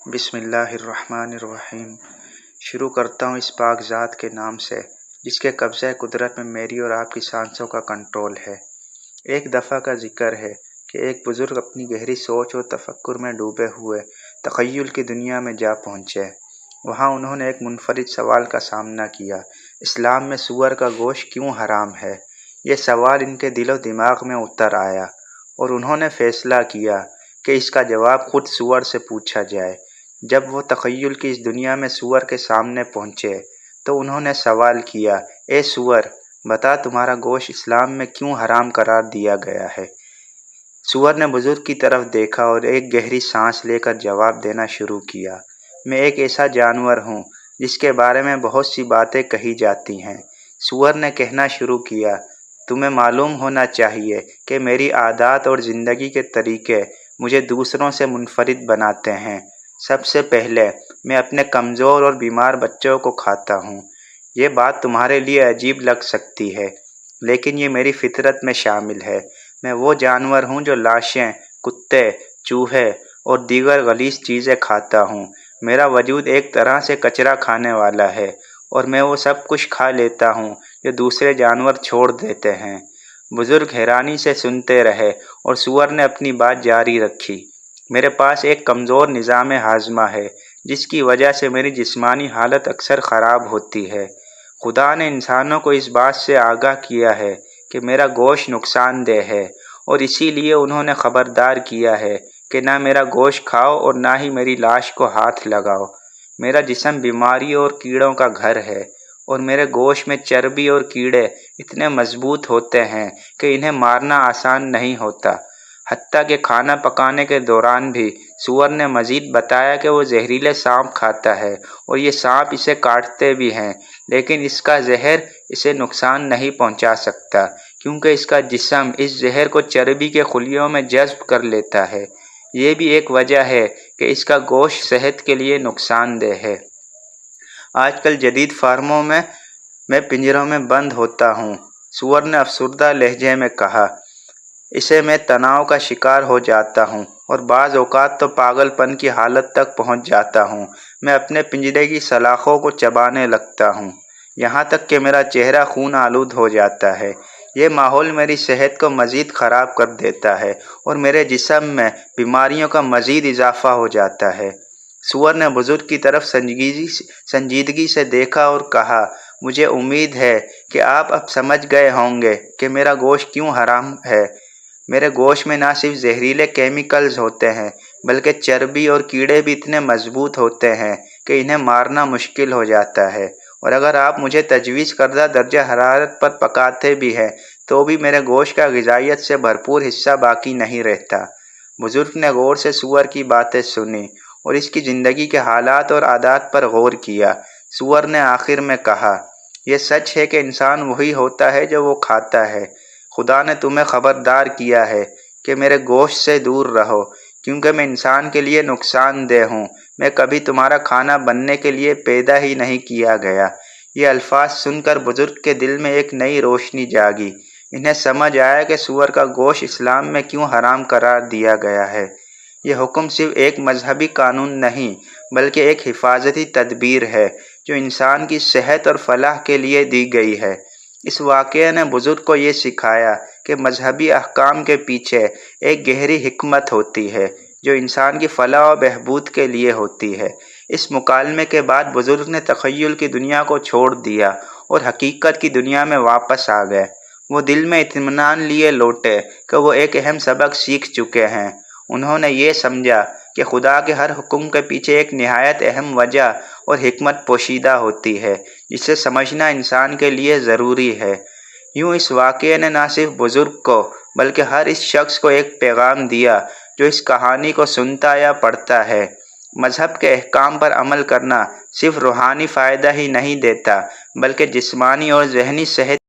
بسم اللہ الرحمن الرحیم۔ شروع کرتا ہوں اس پاک ذات کے نام سے جس کے قبضہ قدرت میں میری اور آپ کی سانسوں کا کنٹرول ہے۔ ایک دفعہ کا ذکر ہے کہ ایک بزرگ اپنی گہری سوچ اور تفکر میں ڈوبے ہوئے تخیل کی دنیا میں جا پہنچے۔ وہاں انہوں نے ایک منفرد سوال کا سامنا کیا: اسلام میں سور کا گوشت کیوں حرام ہے؟ یہ سوال ان کے دل و دماغ میں اتر آیا اور انہوں نے فیصلہ کیا کہ اس کا جواب خود سور سے پوچھا جائے۔ جب وہ تخیل کی اس دنیا میں سور کے سامنے پہنچے تو انہوں نے سوال کیا: اے سور، بتا تمہارا گوشت اسلام میں کیوں حرام قرار دیا گیا ہے؟ سور نے بزرگ کی طرف دیکھا اور ایک گہری سانس لے کر جواب دینا شروع کیا: میں ایک ایسا جانور ہوں جس کے بارے میں بہت سی باتیں کہی جاتی ہیں۔ سور نے کہنا شروع کیا: تمہیں معلوم ہونا چاہیے کہ میری عادات اور زندگی کے طریقے مجھے دوسروں سے منفرد بناتے ہیں۔ سب سے پہلے میں اپنے کمزور اور بیمار بچوں کو کھاتا ہوں۔ یہ بات تمہارے لیے عجیب لگ سکتی ہے، لیکن یہ میری فطرت میں شامل ہے۔ میں وہ جانور ہوں جو لاشیں، کتے، چوہے اور دیگر غلیظ چیزیں کھاتا ہوں۔ میرا وجود ایک طرح سے کچرا کھانے والا ہے اور میں وہ سب کچھ کھا لیتا ہوں جو دوسرے جانور چھوڑ دیتے ہیں۔ بزرگ حیرانی سے سنتے رہے اور سور نے اپنی بات جاری رکھی: میرے پاس ایک کمزور نظام ہاضمہ ہے جس کی وجہ سے میری جسمانی حالت اکثر خراب ہوتی ہے۔ خدا نے انسانوں کو اس بات سے آگاہ کیا ہے کہ میرا گوشت نقصان دہ ہے، اور اسی لیے انہوں نے خبردار کیا ہے کہ نہ میرا گوشت کھاؤ اور نہ ہی میری لاش کو ہاتھ لگاؤ۔ میرا جسم بیماریوں اور کیڑوں کا گھر ہے، اور میرے گوشت میں چربی اور کیڑے اتنے مضبوط ہوتے ہیں کہ انہیں مارنا آسان نہیں ہوتا۔ حتیٰ کہ کھانا پکانے کے دوران بھی سور نے مزید بتایا کہ وہ زہریلے سانپ کھاتا ہے، اور یہ سانپ اسے کاٹتے بھی ہیں، لیکن اس کا زہر اسے نقصان نہیں پہنچا سکتا کیونکہ اس کا جسم اس زہر کو چربی کے خلیوں میں جذب کر لیتا ہے۔ یہ بھی ایک وجہ ہے کہ اس کا گوشت صحت کے لیے نقصان دہ ہے۔ آج کل جدید فارموں میں پنجروں میں بند ہوتا ہوں، سور نے افسردہ لہجے میں کہا۔ اسے میں تناؤ کا شکار ہو جاتا ہوں اور بعض اوقات تو پاگل پن کی حالت تک پہنچ جاتا ہوں۔ میں اپنے پنجرے کی سلاخوں کو چبانے لگتا ہوں، یہاں تک کہ میرا چہرہ خون آلود ہو جاتا ہے۔ یہ ماحول میری صحت کو مزید خراب کر دیتا ہے اور میرے جسم میں بیماریوں کا مزید اضافہ ہو جاتا ہے۔ سور نے بزرگ کی طرف سنجیدگی سے دیکھا اور کہا: مجھے امید ہے کہ آپ اب سمجھ گئے ہوں گے کہ میرا گوشت کیوں حرام ہے۔ میرے گوشت میں نہ صرف زہریلے کیمیکلز ہوتے ہیں بلکہ چربی اور کیڑے بھی اتنے مضبوط ہوتے ہیں کہ انہیں مارنا مشکل ہو جاتا ہے، اور اگر آپ مجھے تجویز کردہ درجہ حرارت پر پکاتے بھی ہیں تو بھی میرے گوشت کا غذائیت سے بھرپور حصہ باقی نہیں رہتا۔ بزرگ نے غور سے سور کی باتیں سنی اور اس کی زندگی کے حالات اور عادات پر غور کیا۔ سور نے آخر میں کہا: یہ سچ ہے کہ انسان وہی ہوتا ہے جو وہ کھاتا ہے۔ خدا نے تمہیں خبردار کیا ہے کہ میرے گوشت سے دور رہو کیونکہ میں انسان کے لیے نقصان دہ ہوں۔ میں کبھی تمہارا کھانا بننے کے لیے پیدا ہی نہیں کیا گیا۔ یہ الفاظ سن کر بزرگ کے دل میں ایک نئی روشنی جاگی۔ انہیں سمجھ آیا کہ سور کا گوشت اسلام میں کیوں حرام قرار دیا گیا ہے۔ یہ حکم صرف ایک مذہبی قانون نہیں بلکہ ایک حفاظتی تدبیر ہے جو انسان کی صحت اور فلاح کے لیے دی گئی ہے۔ اس واقعے نے بزرگ کو یہ سکھایا کہ مذہبی احکام کے پیچھے ایک گہری حکمت ہوتی ہے جو انسان کی فلاح و بہبود کے لیے ہوتی ہے۔ اس مکالمے کے بعد بزرگ نے تخیل کی دنیا کو چھوڑ دیا اور حقیقت کی دنیا میں واپس آ گئے۔ وہ دل میں اطمینان لیے لوٹے کہ وہ ایک اہم سبق سیکھ چکے ہیں۔ انہوں نے یہ سمجھا کہ خدا کے ہر حکم کے پیچھے ایک نہایت اہم وجہ اور حکمت پوشیدہ ہوتی ہے جسے سمجھنا انسان کے لیے ضروری ہے۔ یوں اس واقعے نے نہ صرف بزرگ کو بلکہ ہر اس شخص کو ایک پیغام دیا جو اس کہانی کو سنتا یا پڑھتا ہے: مذہب کے احکام پر عمل کرنا صرف روحانی فائدہ ہی نہیں دیتا بلکہ جسمانی اور ذہنی صحت